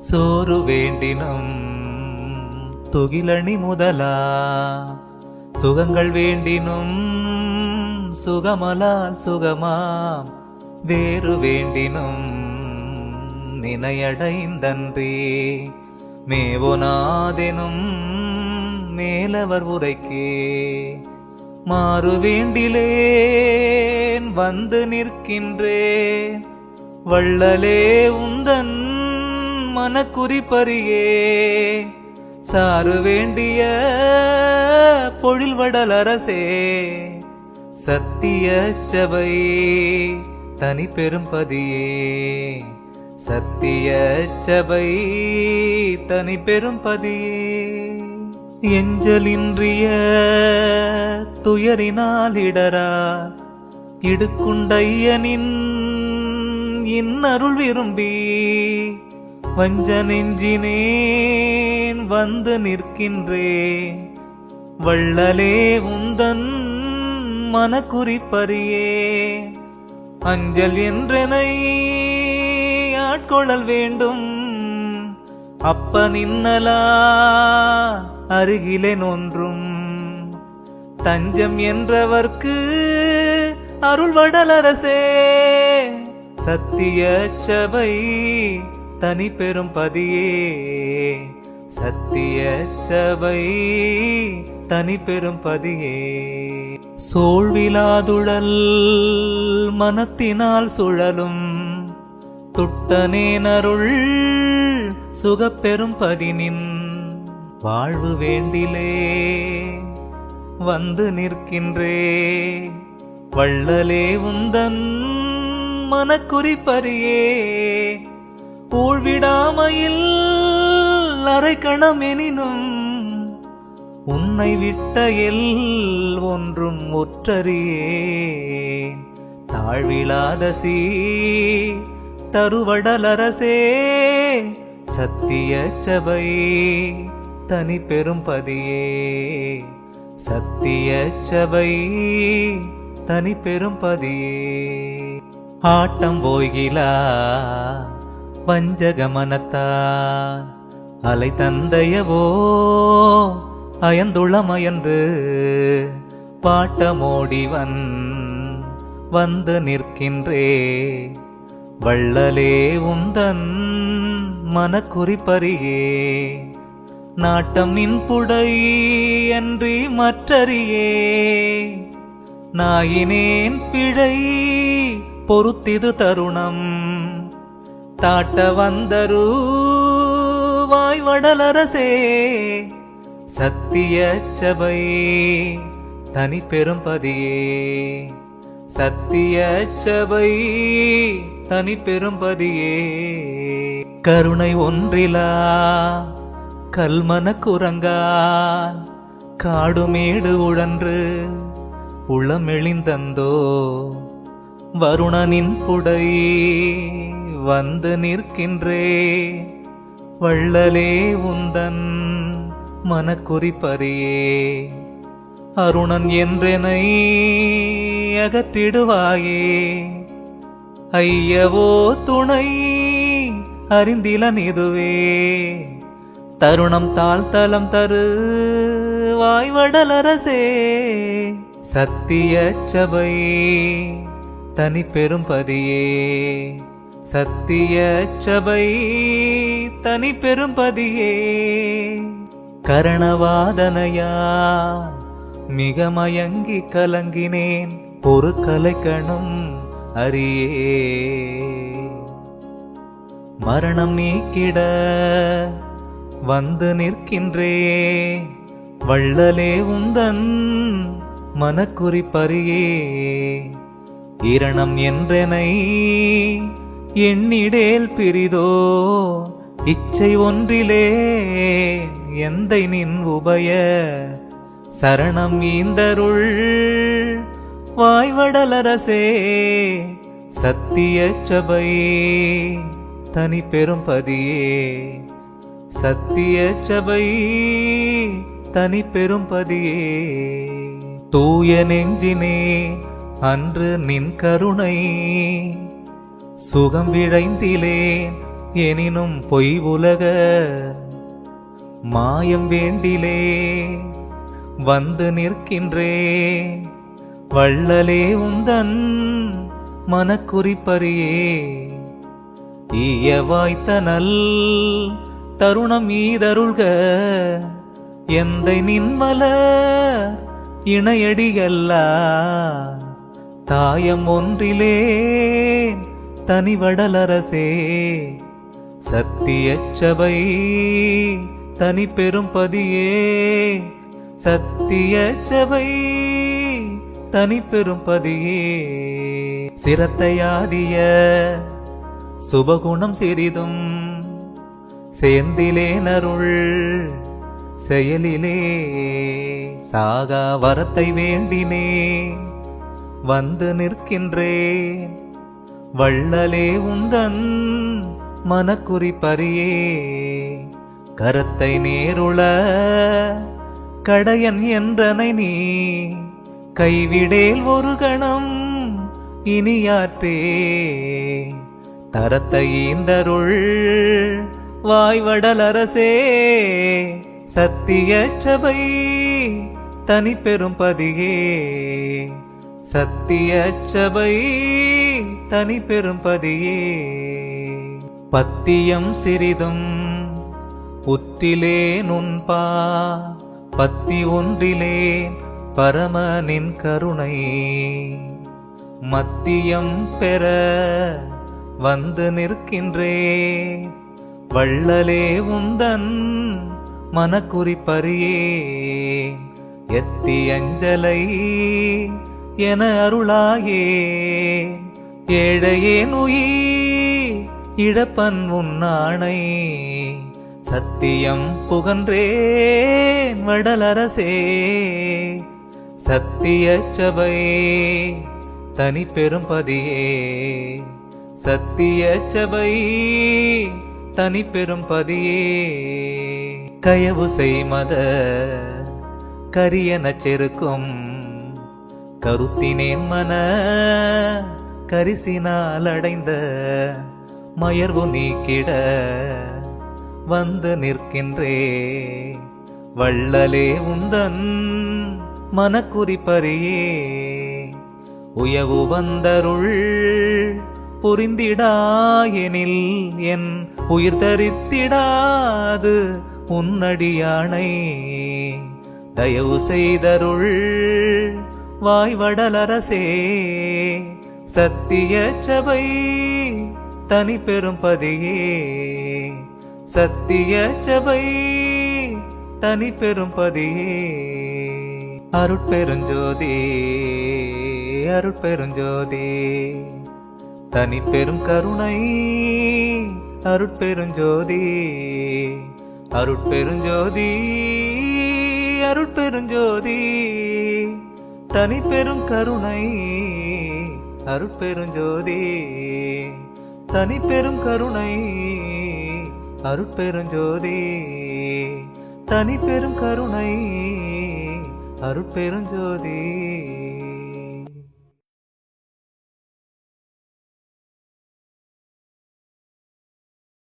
சோறு வேண்டினும் துகிலணி முதலா, சுகங்கள் வேண்டினும் சுகமலால் சுகமாம் வேறு வேண்டினும் நினையடைந்தன்றே. மேவொனாதெனும் மேலவர் உரைக்கே மாறு வேண்டிலேன் வந்து நிற்கின்றேன். வள்ளலே உந்தன் மனக்குறிப்பறியே சாறு வேண்டிய பொழில் வடலரசே. சத்திய சபை தனி பெரும்பதியே, சத்திய சபை தனி பெரும்பதியே. எஞ்சலின்றிய துயரினால் இடரா இடுக்குண்டையனின் இன்னருள் விரும்பி வஞ்ச நெஞ்சினேன் வந்து நிற்கின்றேன். வள்ளலே உந்தன் மனக்குறிப்பறியே அஞ்சல் என்றனை ஆட்கொள்ளல் வேண்டும். அப்ப நின்னலா அருகிலேன் ஒன்றும் தஞ்சம் என்றவர்க்கு அருள் வடலரசே. சத்திய சபை தனி பெரும் பதியே, சத்திய சபை தனி பெரும் பதியே. சோழ்விலாதுழல் மனத்தினால் சுழலும் துட்டனேனருள் சுகப்பெரும் பதினின் வாழ்வு வேண்டிலே வந்து நிற்கின்றே. வள்ளலே உந்தன் மனக்குறிப்பறியே ஊழ்விடாமையில் அரைக்கணம் எனினும் உன்னை விட்ட எல் ஒன்றும் ஒற்றறியே. தாழ்விலாதசி தருவடலரசே சத்திய சபை தனி பெரும்பதியே, சத்திய சபை தனி பெரும்பதியே. ஆட்டம் போய்கிலா வஞ்சகமனத்தான் அலை தந்தையவோ அயந்துளமயந்து பாட்டமோடிவன் வந்து நிற்கின்றே. வள்ளலே உந்தன் மனக்குறிப்பறியே நாட்டம் நின் புடை அன்றி மற்றறியே. நாயினேன் பிழை பொறுத்திது தருணம் தாட்ட வந்தரு வாய்வடலரசே. சத்திய சபை தனி பெரும்பதியே, சத்திய சபை தனி பெரும்பதியே. கருணை ஒன்றிலா கல்மன குரங்கான் காடுமேடு உழன்று உளமெளிந்தந்தோ. வருணனின் புடை வந்து நிற்கின்றே. வள்ளலே உந்தன் மனக்குறிப்பறியே அருணன் என்றெனை அகற்றிடுவாயே. ஐயவோ துணை அறிந்திலன் இதுவே தருணம் தாழ்த்தலம் தரு வாய்வடலரசே. சத்திய சபை தனி பெரும்பதியே, சத்திய சபை தனி பெரும்பதியே. கரணவாதனையா மிக மயங்கி கலங்கினேன் ஒரு கலைக்கணும் அறியே. மரணம் நீக்கிட வந்து நிற்கின்றே. வள்ளலே உந்தன் மனக்குறிப்பறியே இரணம் என்றனை எண்ணிடேல் பிரிதோ. இச்சை ஒன்றிலே எந்தை நின் உபய சரணம் ஈந்தருள் வாய்வடலரசே. சத்திய சபை தனி பெரும்பதியே, சத்திய சபை தனி பெரும்பதியே. தூய நெஞ்சினே அன்று நின் கருணை சுகம் விழைந்திலேன் எனினும் பொய் உலக மாயம் வேண்டிலே வந்து நிற்கின்றே வள்ளலே உந்தன் மனக்குறிப்பறியே ஈயவாய்த்தனல் தருணம் ஈதருள்க எந்தை நின்மல இணையடியல்லா தாயம் ஒன்றிலே தனிவடலரசே சத்தியச்சபை தனி பெரும் பதியே சத்தியச்சபை தனி பெரும் பதியே சிரத்தையாதிய சுபகுணம் சிறிதும் சேர்ந்திலே நருள் செயலிலே சாகா வரத்தை வேண்டினே வந்து நிற்கின்றேன் வள்ளலே உந்தன் மனக்குறிப்பறியே கரத்தை நேருள கடையன் என்றனை நீ கைவிடேல் ஒரு கணம் இனியாற்றே தரத்தை ஈந்தருள் வாய்வடலரசே சத்தியச்சபை தனி பெரும் பதியே சத்தியச்சபை தனி பெரும் பதியே பத்தியம் சிறிதும் உற்றிலே நுண்பா பத்தி ஒன்றிலே பரமனின் கருணை மத்தியம் பெற வந்து நிற்கின்றே வள்ளலே உந்தன் மனக்குறிப்பறியே எத்தி அஞ்சலை என அருளாயே ஏழையேன் உயிர் இழப்பன் உன்னானை சத்தியம் புகன்றேன் வடலரசே சத்தியச்சபை தனி பெரும் பதியே சத்தியச்சபை தனி பெரும் பதியே கயவு செய்மத கரியன செருக்கும் கருத்தினேன் மன கரிசினால் அடைந்த மயர்வு நீக்கிட வந்து நிற்கின்றே வள்ளலே உந்தன் மனக்குறிப்பறியே உயவு வந்தருள் புரிந்திடாயெனில் என் உயிர் தரித்திடாது உன்னடியானை தயவு செய்தருள் வாய்வடலரசே சத்தியச்சபை தனி பெரும் பதியே சத்தியச்சபை தனி பெரும் பதியே அருட்பெருஞ்சோதி அருட்பெருஞ்சோதி தனி பெரும் கருணை அருட்பெருஞ்சோதி அருட்பெருஞ்சோதி அருட்பெருஞ்சோதி தனி பெரும் கருணை அருட்பெருஞ்சோதி தனி பெரும் கருணை அருட்பெருஞ்சோதி தனி பெரும் கருணை அருட்பெருஞ்சோதி